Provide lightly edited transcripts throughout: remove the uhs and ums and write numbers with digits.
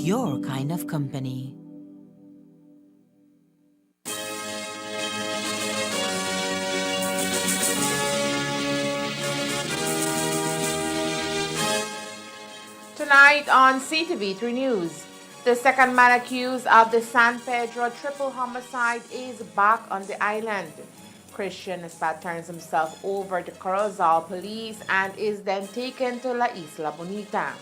your kind of company. Tonight on CTV3 News, the second man accused of the San Pedro triple homicide is back on the island. Christian Espat turns himself over to Corozal police and is then taken to La Isla Bonita.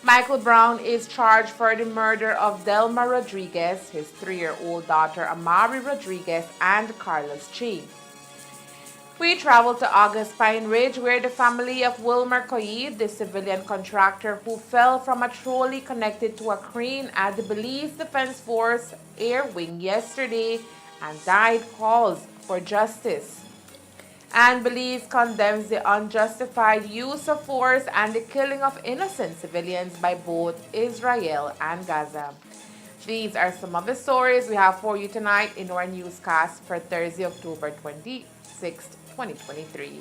Michael Brown is charged for the murder of Delma Rodriguez, his 3-year-old daughter Amari Rodriguez, and Carlos Chi. We traveled to August Pine Ridge, where the family of Wilmer Coyid, the civilian contractor who fell from a trolley connected to a crane at the Belize Defense Force air wing yesterday and died, calls for justice. And Belize condemns the unjustified use of force and the killing of innocent civilians by both Israel and Gaza. These are some of the stories we have for you tonight in our newscast for Thursday, October 26th, 2023.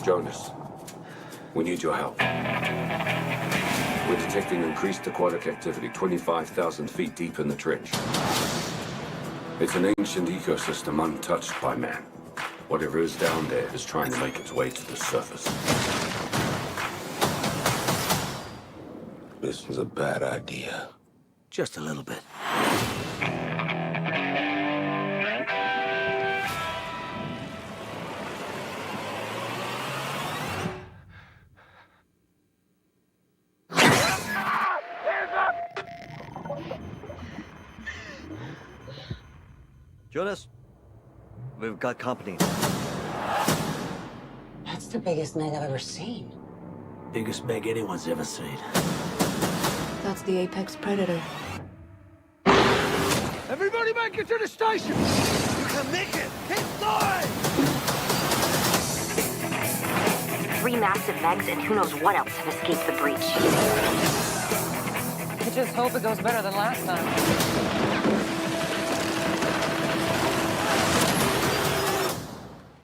Jonas, we need your help. We're detecting increased aquatic activity 25,000 feet deep in the trench. It's an ancient ecosystem untouched by man. Whatever is down there is trying to make its way to the surface. This was a bad idea. Just a little bit. Jonas, we've got company. That's the biggest Meg I've ever seen. Biggest Meg anyone's ever seen. That's the apex predator. Everybody make it to the station! You can make it! Keep going! 3 massive Megs and who knows what else have escaped the breach. I just hope it goes better than last time.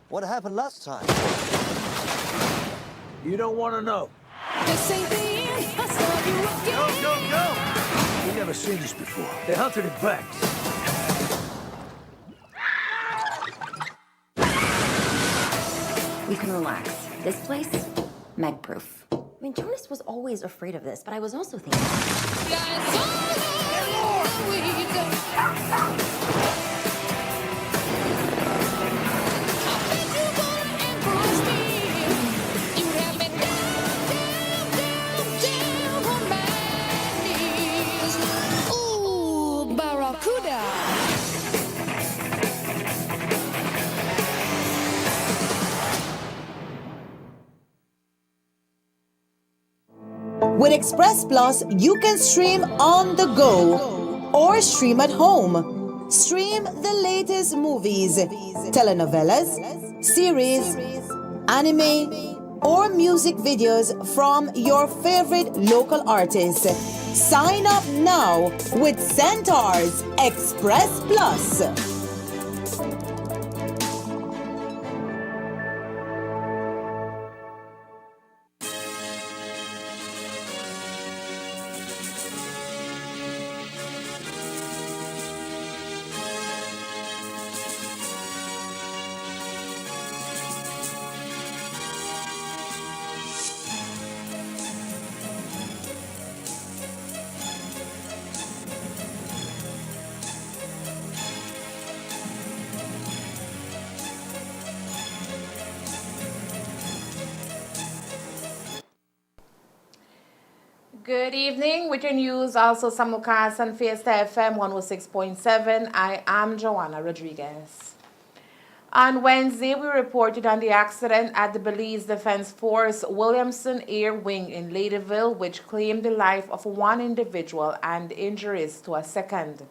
What happened last time? You don't want to know. This ain't the end. I saw you again. Go! We've never seen this before. They hunted in packs. You can relax. This place, Meg-proof. I mean, Jonas was always afraid of this, but I was also thinking... Guys, all we go. With Express Plus, you can stream on the go or stream at home. Stream the latest movies, telenovelas, series, anime, or music videos from your favorite local artists. Sign up now with Centaur's Express Plus. Good evening. With your news, also simulcast on Fiesta FM 106.7. I am Joanna Rodriguez. On Wednesday, we reported on the accident at the Belize Defense Force Williamson Air Wing in Ladyville, which claimed the life of one individual and injuries to a second.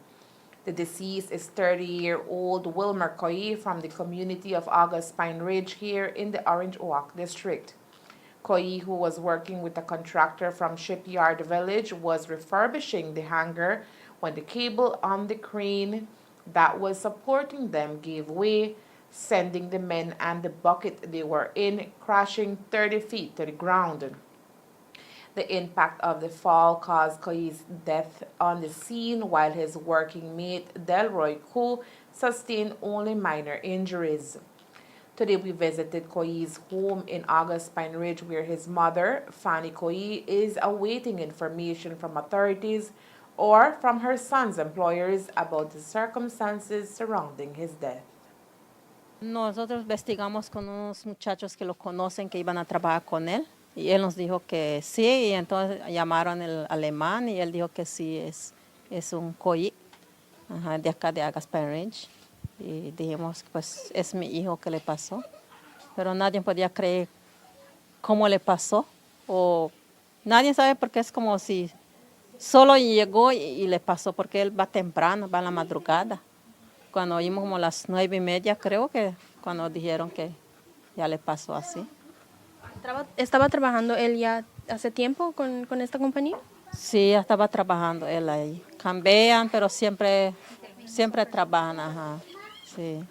The deceased is 30-year-old Wilmer Coy from the community of August Pine Ridge here in the Orange Oak District. Coy, who was working with a contractor from Shipyard Village, was refurbishing the hangar when the cable on the crane that was supporting them gave way, sending the men and the bucket they were in crashing 30 feet to the ground. The impact of the fall caused Coy's death on the scene, while his working mate, Delroy Koo, sustained only minor injuries. Today we visited Coy's home in August Pine Ridge, where his mother, Fanny Coy, is awaiting information from authorities or from her son's employers about the circumstances surrounding his death. Nosotros investigamos con unos muchachos que lo conocen, que iban a trabajar con él, y él nos dijo que sí, y entonces llamaron al alemán y él dijo que sí, es un Coy, de acá de August Pine Ridge. Y dijimos, pues es mi hijo que le pasó, pero nadie podía creer cómo le pasó, o nadie sabe, porque es como si solo llegó y le pasó, porque él va temprano, va a la madrugada. Cuando oímos como las 9:30, creo que cuando dijeron que ya le pasó así. ¿Estaba trabajando él ya hace tiempo con esta compañía? Sí, ya estaba trabajando él ahí. Cambian, pero siempre trabajan, ajá. Sí.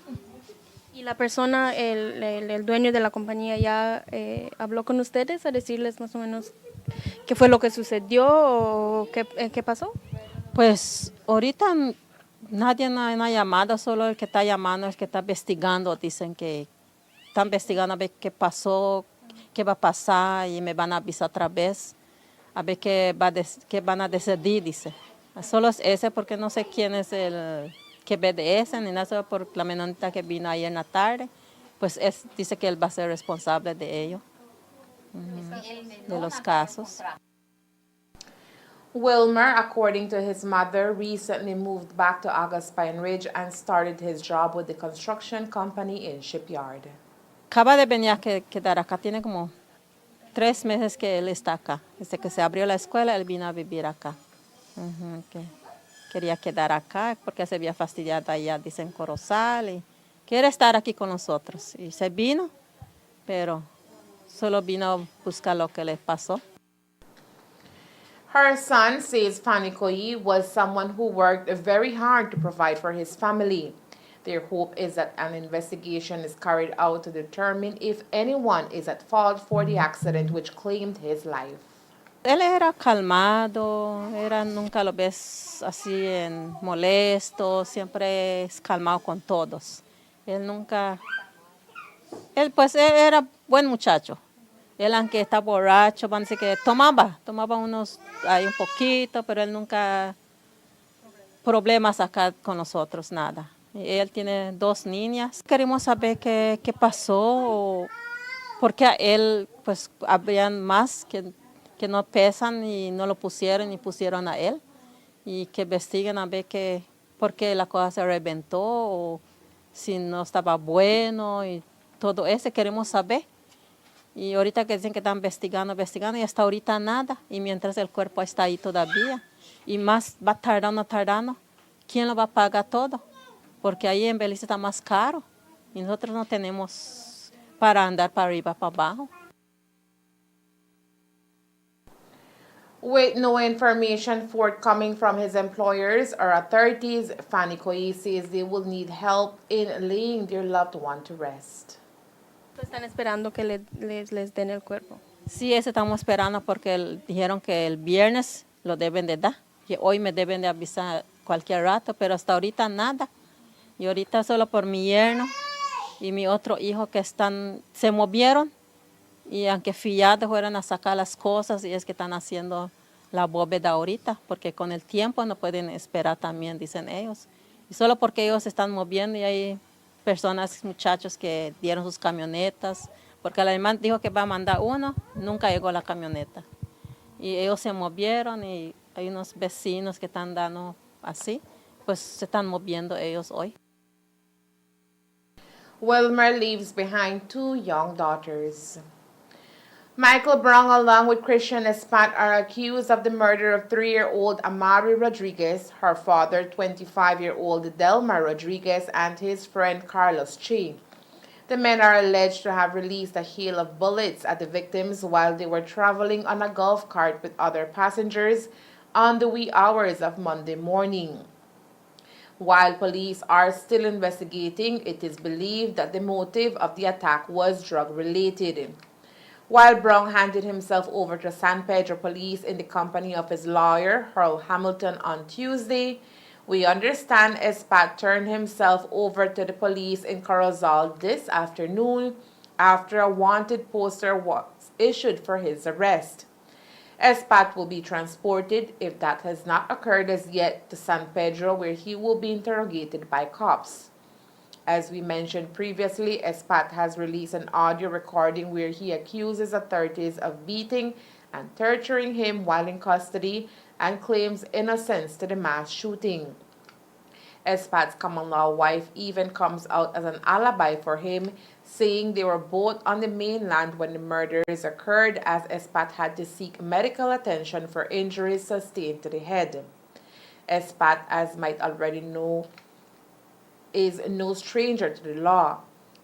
¿Y la persona, el dueño de la compañía, ya habló con ustedes a decirles más o menos qué fue lo que sucedió o qué pasó? Pues ahorita Nadie no ha llamado, solo el que está llamando es el que está investigando. Dicen que están investigando a ver qué pasó, qué va a pasar y me van a avisar otra vez a ver qué van a decidir, dice. Solo es ese porque no sé quién es el que ve de ese, ni nada, solo por la menonita que vino ayer en la tarde, pues dice que él va a ser responsable de ello, de los casos. Wilmer, according to his mother, recently moved back to August Pine Ridge and started his job with the construction company in Shipyard. Acaba de venir a quedar acá, tiene como 3 meses que él está acá. Desde que se abrió la escuela, él vino a vivir acá. Que quería quedar acá porque se había fastidiado allá, dicen Corozal, y quiere estar aquí con nosotros. Y se vino, pero solo vino a buscar lo que le pasó. Her son says Fanny Koyi was someone who worked very hard to provide for his family. Their hope is that an investigation is carried out to determine if anyone is at fault for the accident which claimed his life. Él era calmado, nunca lo ves así molesto, siempre es calmado con todos. Él él era buen muchacho. Él aunque está borracho, van a decir que tomaba unos, ahí un poquito, pero él nunca problemas acá con nosotros, nada. Él tiene 2 niñas. Queremos saber qué pasó, porque a él, pues, habrían más que no pesan y no lo pusieron y pusieron a él. Y que investiguen a ver por qué la cosa se reventó o si no estaba bueno y todo eso queremos saber. Y ahorita que dicen que están investigando y hasta ahorita nada. Y mientras el cuerpo está ahí todavía. Y más va tardando. ¿Quién lo va a pagar todo? Porque ahí en Belice está más caro. Y nosotros no tenemos para andar para arriba, para abajo. With no information forthcoming from his employers or authorities, Fanny Koyi says they will need help in laying their loved one to rest. Están esperando que les den el cuerpo. Sí, eso estamos esperando porque dijeron que el viernes lo deben de dar. Que hoy me deben de avisar cualquier rato, pero hasta ahorita nada. Y ahorita solo por mi yerno y mi otro hijo que se movieron y aunque fiados fueron a sacar las cosas y es que están haciendo la bóveda ahorita porque con el tiempo no pueden esperar también, dicen ellos. Y solo porque ellos se están moviendo y hay personas, muchachos que dieron sus camionetas, porque el alemán dijo que va a mandar uno, nunca llegó la camioneta. Y ellos se movieron y hay unos vecinos que están dando así, pues se están moviendo ellos hoy. Wilmer leaves behind 2 young daughters. Michael Brown, along with Christian Espat, are accused of the murder of 3-year-old Amari Rodriguez, her father, 25-year-old Delmar Rodriguez, and his friend Carlos Chi. The men are alleged to have released a hail of bullets at the victims while they were traveling on a golf cart with other passengers on the wee hours of Monday morning. While police are still investigating, it is believed that the motive of the attack was drug-related. While Brown handed himself over to San Pedro police in the company of his lawyer, Earl Hamilton, on Tuesday, we understand Espat turned himself over to the police in Corozal this afternoon after a wanted poster was issued for his arrest. Espat will be transported, if that has not occurred as yet, to San Pedro, where he will be interrogated by cops. As we mentioned previously, Espat has released an audio recording where he accuses authorities of beating and torturing him while in custody and claims innocence to the mass shooting. Espat's common-law wife even comes out as an alibi for him, saying they were both on the mainland when the murders occurred, as Espat had to seek medical attention for injuries sustained to the head. Espat, as might already know, is no stranger to the law.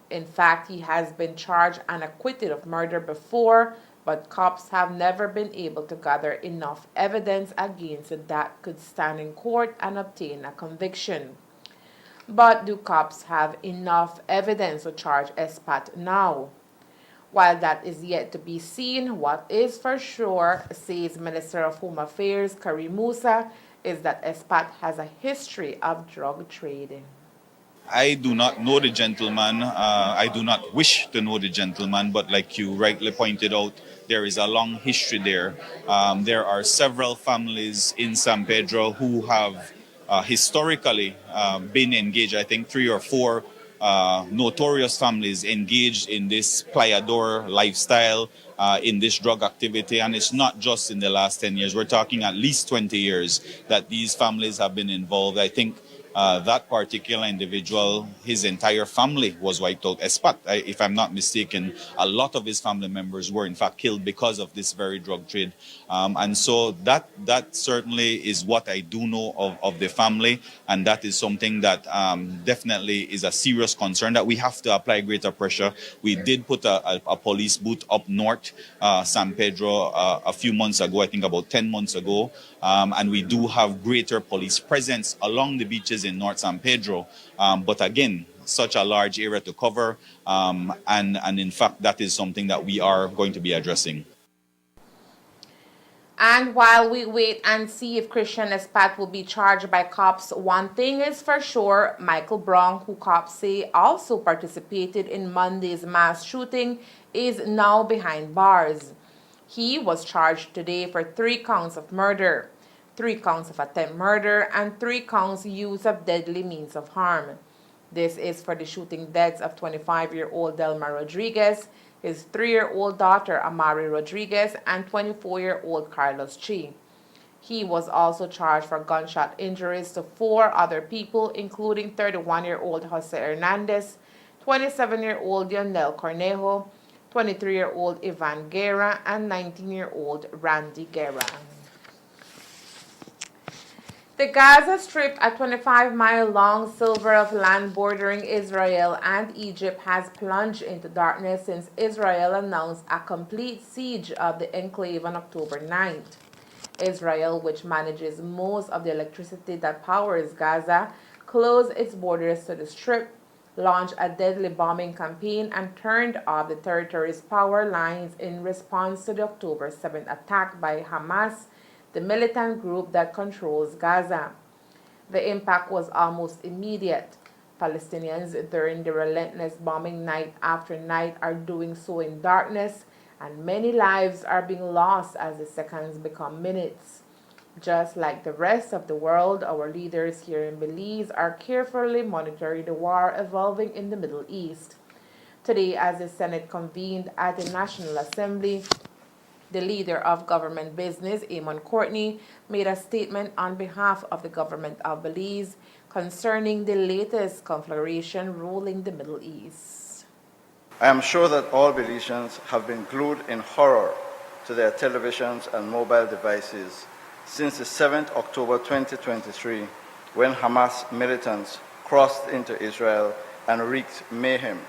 In fact, he has been charged and acquitted of murder before, but cops have never been able to gather enough evidence against it that could stand in court and obtain a conviction. But do cops have enough evidence to charge Espat now? While that is yet to be seen, what is for sure, says Minister of Home Affairs Karim Musa, is that Espat has a history of drug trade. I do not know the gentleman. I do not wish to know the gentleman, but like you rightly pointed out, there is a long history there. There are several families in San Pedro who have historically been engaged. I think 3 or 4 notorious families engaged in this playador lifestyle, in this drug activity. And it's not just in the last 10 years. We're talking at least 20 years that these families have been involved. I think that particular individual, his entire family was wiped out. Espat, if I'm not mistaken, a lot of his family members were in fact killed because of this very drug trade. And so that certainly is what I do know of the family, and that is something that definitely is a serious concern that we have to apply greater pressure. We did put a police booth up north, San Pedro, a few months ago, I think about 10 months ago, and we do have greater police presence along the beaches in North San Pedro, but again, such a large area to cover, and in fact, that is something that we are going to be addressing. And while we wait and see if Christian Espat will be charged by cops, one thing is for sure, Michael Brown, who cops say also participated in Monday's mass shooting, is now behind bars. He was charged today for 3 counts of murder, 3 counts of attempt murder, and 3 counts use of deadly means of harm. This is for the shooting deaths of 25-year-old Delma Rodriguez, his 3-year-old daughter Amari Rodriguez, and 24-year-old Carlos Chi. He was also charged for gunshot injuries to 4 other people, including 31-year-old Jose Hernandez, 27-year-old Yonel Cornejo, 23-year-old Ivan Guerra, and 19-year-old Randy Guerra. The Gaza Strip, a 25-mile-long sliver of land bordering Israel and Egypt, has plunged into darkness since Israel announced a complete siege of the enclave on October 9th. Israel, which manages most of the electricity that powers Gaza, closed its borders to the Strip, launched a deadly bombing campaign, and turned off the territory's power lines in response to the October 7th attack by Hamas, the militant group that controls Gaza. The impact was almost immediate. Palestinians during the relentless bombing night after night are doing so in darkness, and many lives are being lost as the seconds become minutes. Just like the rest of the world, our leaders here in Belize are carefully monitoring the war evolving in the Middle East. Today, as the Senate convened at the National Assembly, the leader of government business, Amon Courtney, made a statement on behalf of the government of Belize concerning the latest conflagration ruling the Middle East. I am sure that all Belizeans have been glued in horror to their televisions and mobile devices since the 7th October 2023, when Hamas militants crossed into Israel and wreaked mayhem,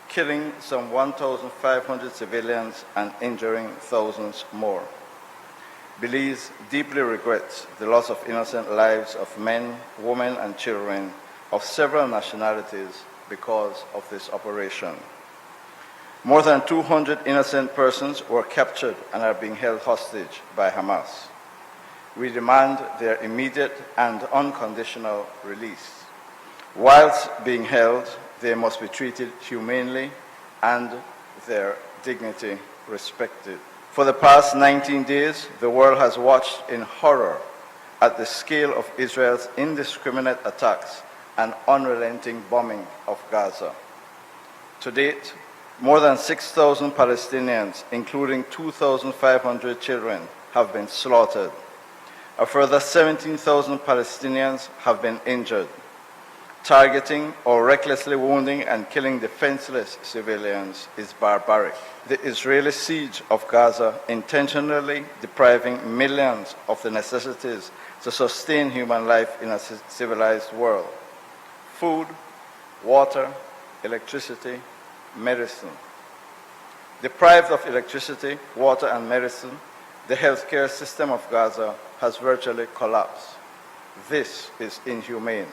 killing some 1,500 civilians and injuring thousands more. Belize deeply regrets the loss of innocent lives of men, women, and children of several nationalities because of this operation. More than 200 innocent persons were captured and are being held hostage by Hamas. We demand their immediate and unconditional release. Whilst being held, they must be treated humanely and their dignity respected. For the past 19 days, the world has watched in horror at the scale of Israel's indiscriminate attacks and unrelenting bombing of Gaza. To date, more than 6,000 Palestinians, including 2,500 children, have been slaughtered. A further 17,000 Palestinians have been injured. Targeting or recklessly wounding and killing defenseless civilians is barbaric. The Israeli siege of Gaza, intentionally depriving millions of the necessities to sustain human life in a civilized world: food, water, electricity, medicine. Deprived of electricity, water, and medicine, the healthcare system of Gaza has virtually collapsed. This is inhumane.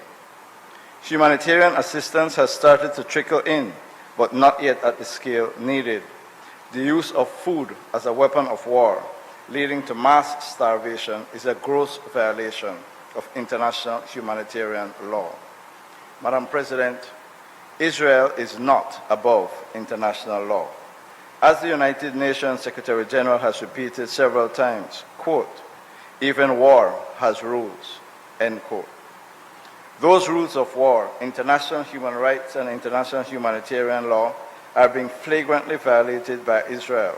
Humanitarian assistance has started to trickle in, but not yet at the scale needed. The use of food as a weapon of war, leading to mass starvation, is a gross violation of international humanitarian law. Madam President, Israel is not above international law. As the United Nations Secretary General has repeated several times, quote, even war has rules, end quote. Those rules of war, international human rights and international humanitarian law, are being flagrantly violated by Israel.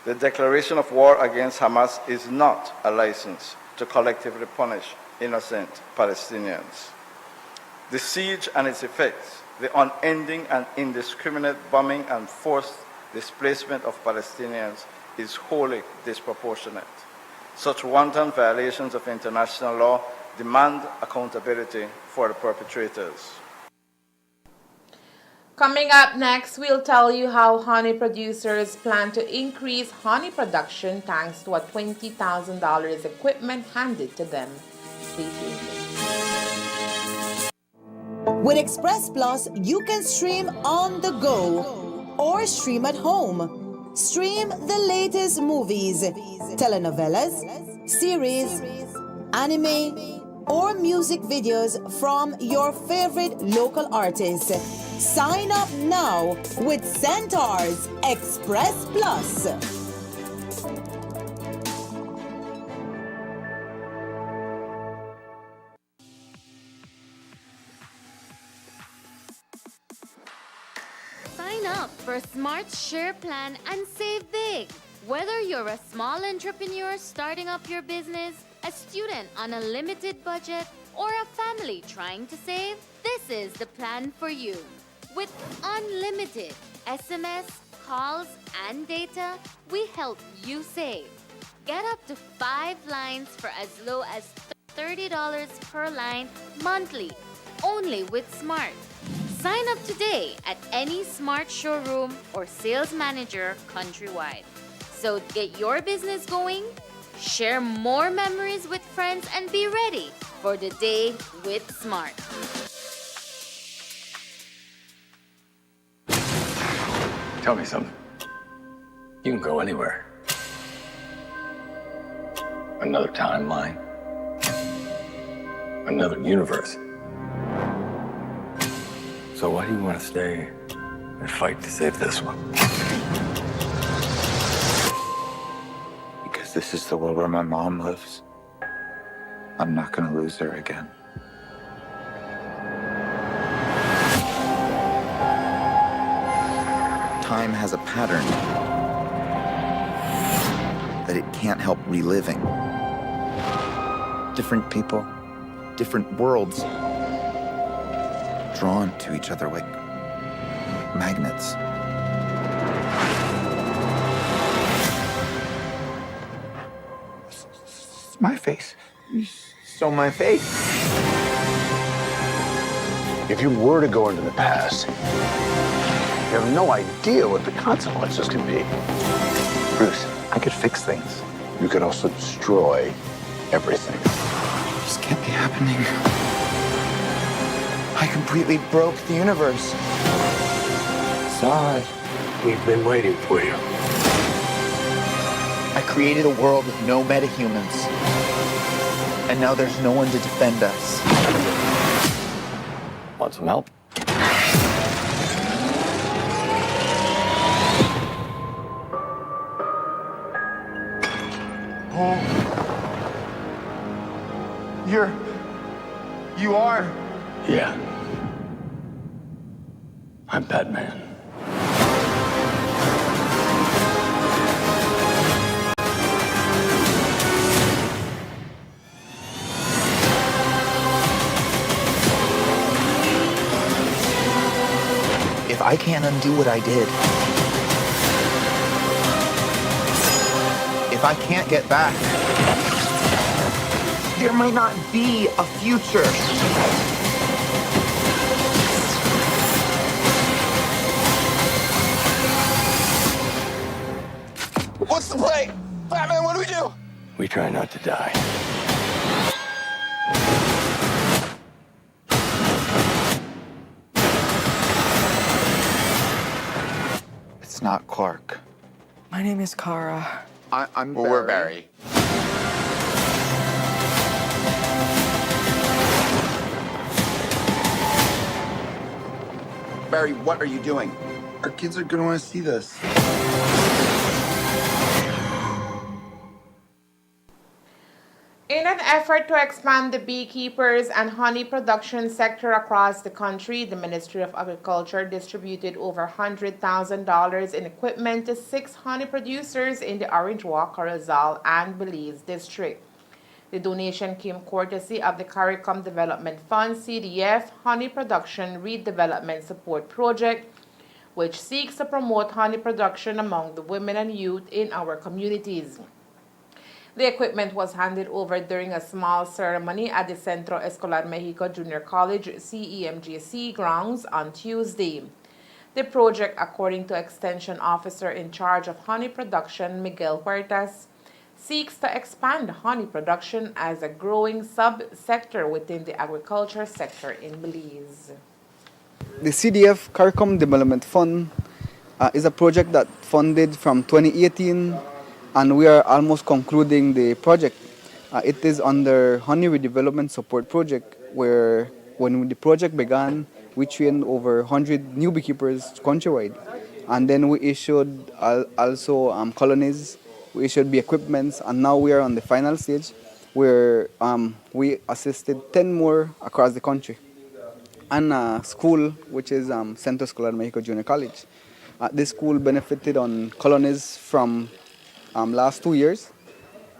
The declaration of war against Hamas is not a license to collectively punish innocent Palestinians. The siege and its effects, the unending and indiscriminate bombing and forced displacement of Palestinians is wholly disproportionate. Such wanton violations of international law demand accountability for the perpetrators. Coming up next, we'll tell you how honey producers plan to increase honey production thanks to a $20,000 equipment handed to them. Stay tuned. With Express Plus, you can stream on the go or stream at home. Stream the latest movies, telenovelas, series, anime, or music videos from your favorite local artists. Sign up now with Centaur's Express Plus. Sign up for Smart Share Plan and save big. Whether you're a small entrepreneur starting up your business, a student on a limited budget, or a family trying to save, this is the plan for you. With unlimited SMS, calls, and data, we help you save. Get up to 5 lines for as low as $30 per line monthly, only with Smart. Sign up today at any Smart showroom or sales manager countrywide. So get your business going, share more memories with friends, and be ready for the day with Smart. Tell me something. You can go anywhere. Another timeline. Another universe. So why do you want to stay and fight to save this one? Because this is the world where my mom lives. I'm not gonna lose her again. Time has a pattern that it can't help reliving. Different people, different worlds, drawn to each other like magnets. It's my face. You stole my face. If you were to go into the past, you have no idea what the consequences can be. Bruce, I could fix things. You could also destroy everything. This can't be happening. I completely broke the universe. Sorry. We've been waiting for you. I created a world with no metahumans. And now there's no one to defend us. Want some help? Oh. You are? Yeah. I'm Batman. If I can't undo what I did, if I can't get back, there might not be a future. What's the play? Batman, what do we do? We try not to die. It's not Clark. My name is Kara. I'm Barry. We're Barry. Barry, what are you doing? Our kids are going to want to see this. In an effort to expand the beekeepers and honey production sector across the country, the Ministry of Agriculture distributed over $100,000 in equipment to 6 honey producers in the Orange Walk, Corozal, and Belize district. The donation came courtesy of the CARICOM Development Fund CDF Honey Production Redevelopment Support Project, which seeks to promote honey production among the women and youth in our communities. The equipment was handed over during a small ceremony at the Centro Escolar Mexico Junior College CEMGC grounds on Tuesday. The project, according to Extension Officer in charge of honey production Miguel Huertas, seeks to expand honey production as a growing sub-sector within the agriculture sector in Belize. The CDF CARICOM Development Fund is a project that funded from 2018, and we are almost concluding the project. It is under Honey Redevelopment Support Project, where when the project began, we trained over 100 new beekeepers countrywide. And then we issued also colonies, we issued bee equipments, and now we are on the final stage where we assisted 10 more across the country. And a school, which is Centro Escolar Mexico Junior College. This school benefited on colonies from last 2 years,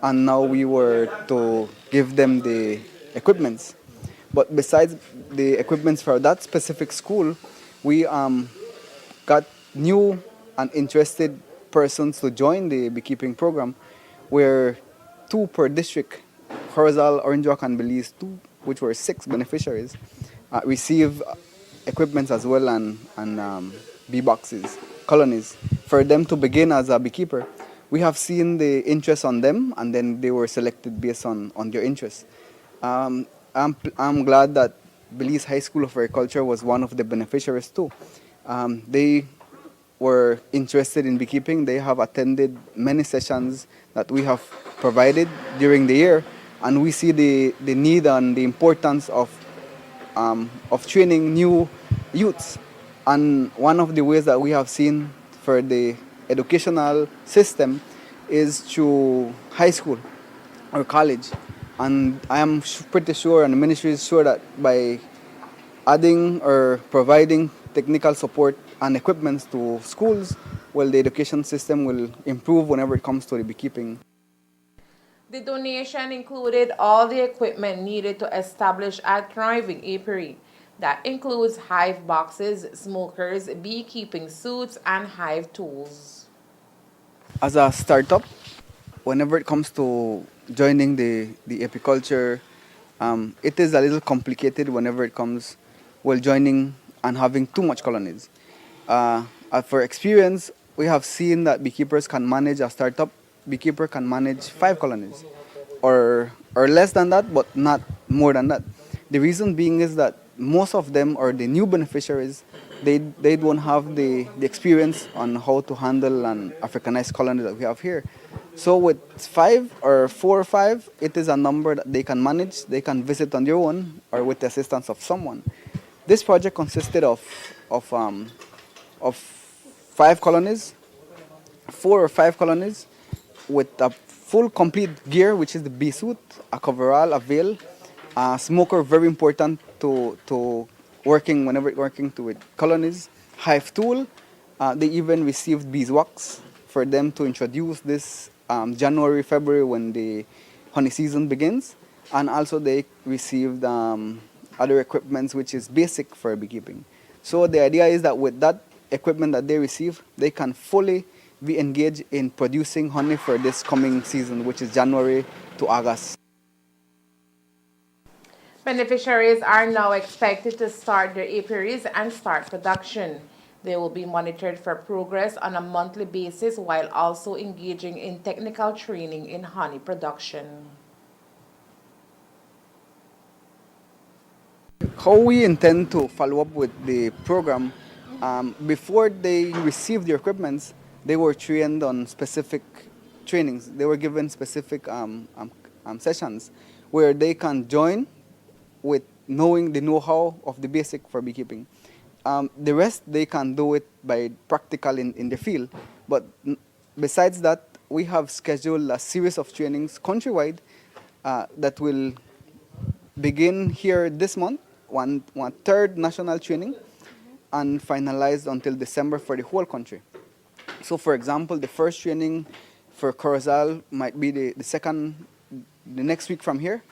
and now we were to give them the equipments. But besides the equipments for that specific school, we got new and interested persons to join the beekeeping program, where 2 per district, Corozal, Orange Walk, and Belize, 2, which were 6 beneficiaries, receive equipments as well and bee boxes, colonies, for them to begin as a beekeeper. We have seen the interest on them, and then they were selected based on their interest. I'm glad that Belize High School of Agriculture was one of the beneficiaries too. They were interested in beekeeping. They have attended many sessions that we have provided during the year, and we see the need and the importance of training new youths. And one of the ways that we have seen for the educational system is through high school or college. And I am pretty sure, and the ministry is sure, that by adding or providing technical support and equipments to schools, well, the education system will improve whenever it comes to the beekeeping. The donation included all the equipment needed to establish a thriving apiary. That includes hive boxes, smokers, beekeeping suits, and hive tools. As a startup, whenever it comes to joining the apiculture, it is a little complicated whenever it comes, well, joining and having too much colonies. For experience, we have seen that beekeepers can manage, a startup beekeeper can manage 5 colonies or less than that, but not more than that. The reason being is that most of them, or the new beneficiaries, they don't have the experience on how to handle an Africanized colony that we have here. So with 5 or 4 or 5, it is a number that they can manage. They can visit on their own or with the assistance of someone. This project consisted of 5 colonies, 4 or 5 colonies, with a full complete gear, which is the bee suit, a coverall, a veil, a smoker, very important to working whenever working with colonies, hive tool. They even received beeswax for them to introduce this January, February, when the honey season begins. And also they received other equipments which is basic for beekeeping. So the idea is that with that equipment that they receive, they can fully be engaged in producing honey for this coming season, which is January to August. Beneficiaries are now expected to start their apiaries and start production. They will be monitored for progress on a monthly basis while also engaging in technical training in honey production. How we intend to follow up with the program, before they received their equipments, they were trained on specific trainings. They were given specific sessions where they can join with knowing the know-how of the basic for beekeeping. The rest, they can do it by practical in the field. But besides that, we have scheduled a series of trainings countrywide that will begin here this month, one third national training, and finalized until December for the whole country. So for example, the first training for Corozal might be the next week from here,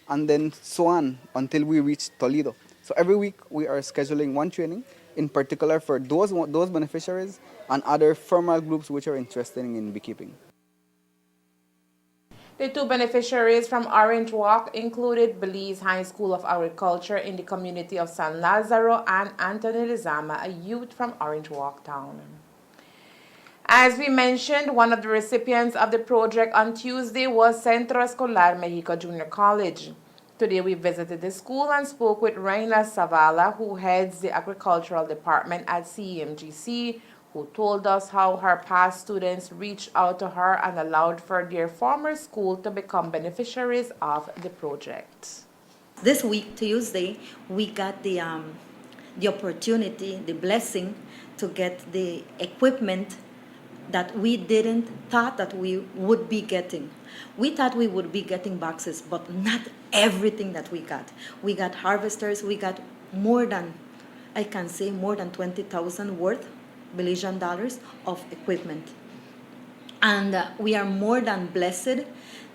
and then so on until we reach Toledo. So every week we are scheduling one training, in particular for those beneficiaries and other formal groups which are interested in beekeeping. The two beneficiaries from Orange Walk included Belize High School of Agriculture in the community of San Lazaro and Anthony Lizama, a youth from Orange Walk town. As we mentioned, one of the recipients of the project on Tuesday was Centro Escolar Mexico Junior College. Today we visited the school and spoke with Reina Zavala, who heads the agricultural department at CMGC, who told us how her past students reached out to her and allowed for their former school to become beneficiaries of the project. This week, Tuesday, we got the opportunity, the blessing to get the equipment that we didn't thought that we would be getting. We thought we would be getting boxes, but not everything that we got. We got harvesters, we got more than 20,000 worth Belizean dollars of equipment. And we are more than blessed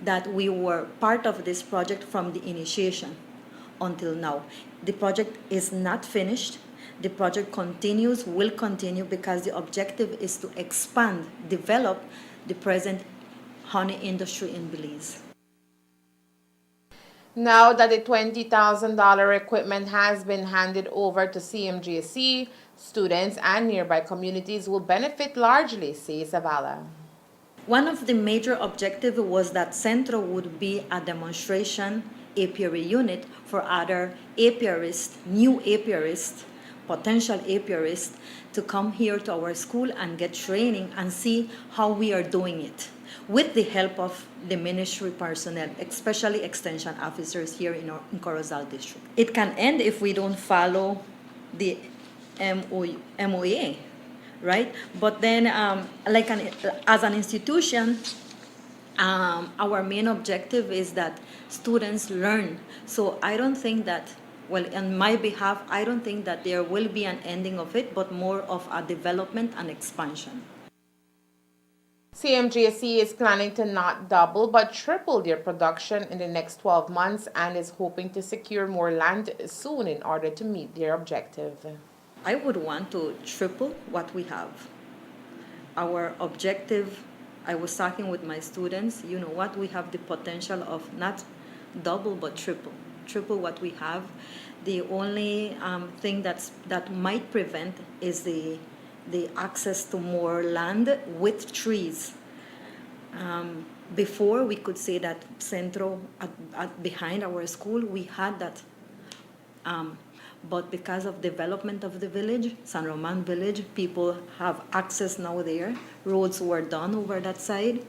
that we were part of this project from the initiation until now. The project is not finished. The project continues, will continue, because the objective is to expand, develop the present honey industry in Belize. Now that the $20,000 equipment has been handed over to CMGC, students and nearby communities will benefit largely, says Zavala. One of the major objectives was that Centro would be a demonstration apiary unit for other apiarists, new apiarists, potential apiarists, to come here to our school and get training and see how we are doing it with the help of the ministry personnel, especially extension officers here in Corozal district. It can end if we don't follow the MOA, right? But then, as an institution, our main objective is that students learn. So I don't think that, well, on my behalf, I don't think that there will be an ending of it, but more of a development and expansion. CMGC is planning to not double but triple their production in the next 12 months and is hoping to secure more land soon in order to meet their objective. I would want to triple what we have. Our objective, I was talking with my students, you know what, we have the potential of not double but triple what we have. The only thing that might prevent is the access to more land with trees. Before, we could say that Centro, behind our school, we had that. But because of development of the village, San Roman village, people have access now there. Roads were done over that side.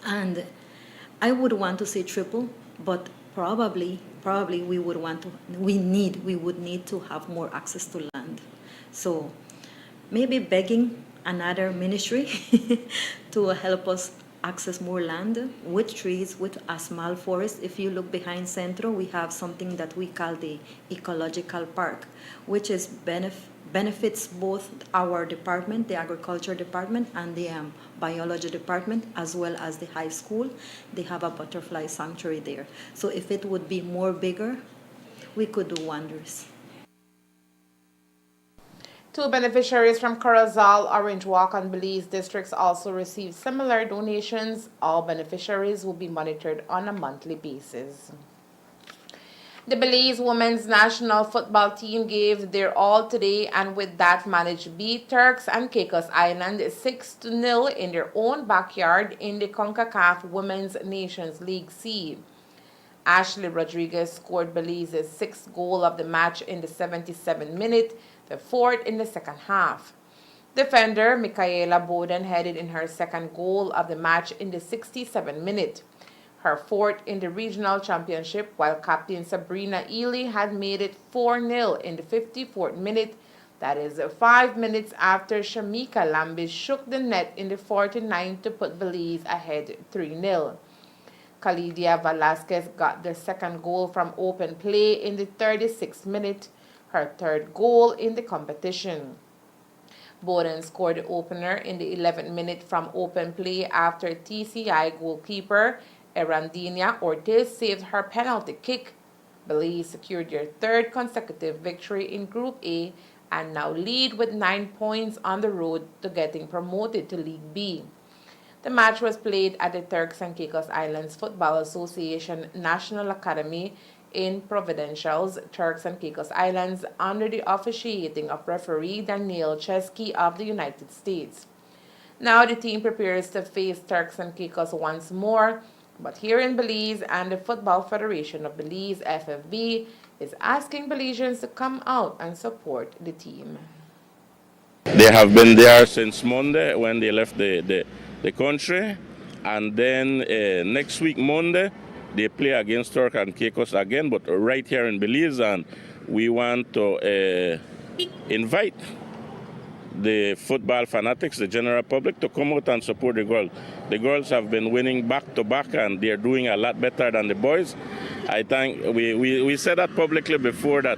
And I would want to say triple, but probably we would need to have more access to land. So maybe begging another ministry to help us access more land with trees, with a small forest. If you look behind Centro, we have something that we call the ecological park, which is benefits both our department, the agriculture department, and the biology department, as well as the high school. They have a butterfly sanctuary there. So if it would be more bigger, we could do wonders. Two beneficiaries from Corozal, Orange Walk, and Belize districts also received similar donations. All beneficiaries will be monitored on a monthly basis. The Belize women's national football team gave their all today and with that managed beat Turks and Caicos Island 6-0 in their own backyard in the CONCACAF Women's Nations League C. Ashley Rodriguez scored Belize's sixth goal of the match in the 77th minute, the fourth in the second half. Defender Michaela Bowden headed in her second goal of the match in the 67th minute, her fourth in the regional championship, while Captain Sabrina Ely had made it 4-0 in the 54th minute That is 5 minutes after Shamika Lambis shook the net in the 49th to put Belize ahead 3-0. Khalidia Velasquez got the second goal from open play in the 36th minute, her third goal in the competition. Bowden scored the opener in the 11th minute from open play after TCI goalkeeper Erandina Ortiz saved her penalty kick. Belize secured their third consecutive victory in Group A and now lead with 9 points on the road to getting promoted to League B. The match was played at the Turks and Caicos Islands Football Association National Academy in Providencial's Turks and Caicos Islands under the officiating of referee Daniel Chesky of the United States. Now the team prepares to face Turks and Caicos once more, but here in Belize, and the Football Federation of Belize, FFB, is asking Belizeans to come out and support the team. They have been there since Monday when they left the country, and then next week Monday they play against Turk and Caicos again, but right here in Belize, and we want to invite the football fanatics, the general public, to come out and support the girls. The girls have been winning back to back, and they're doing a lot better than the boys. I think we said that publicly before, that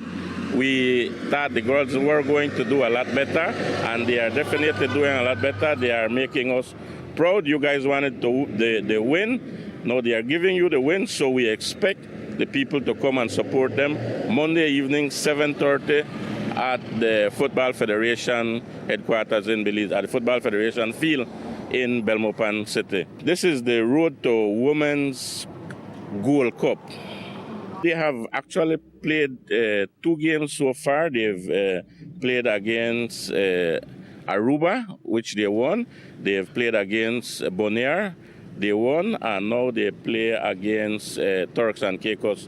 we thought the girls were going to do a lot better, and they are definitely doing a lot better. They are making us proud. You guys wanted the win. Now they are giving you the win, so we expect the people to come and support them Monday evening, 7:30, at the Football Federation headquarters in Belize, at the Football Federation field in Belmopan City. This is the road to Women's Gold Cup. They have actually played 2 games so far. They've played against Aruba, which they won. They've played against Bonaire, they won, and now they play against Turks and Caicos.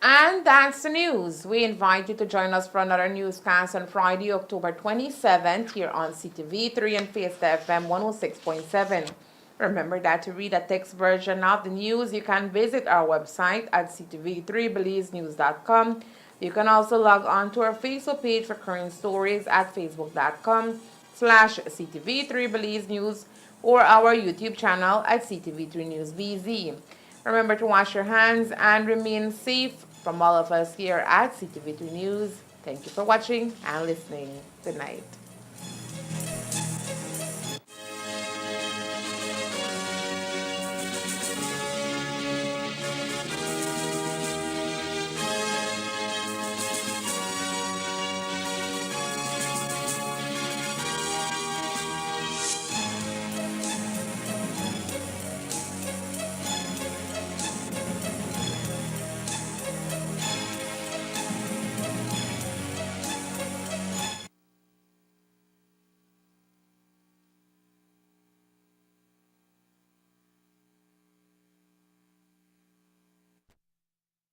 And that's the news. We invite you to join us for another newscast on Friday, October 27th, here on CTV3 and Fiesta FM 106.7. Remember that to read a text version of the news, you can visit our website at ctv3belizenews.com. You can also log on to our Facebook page for current stories at facebook.com/CTV3BelizeNews or our YouTube channel at CTV3 News BZ. Remember to wash your hands and remain safe. From all of us here at CTV3 News, thank you for watching and listening. Good night.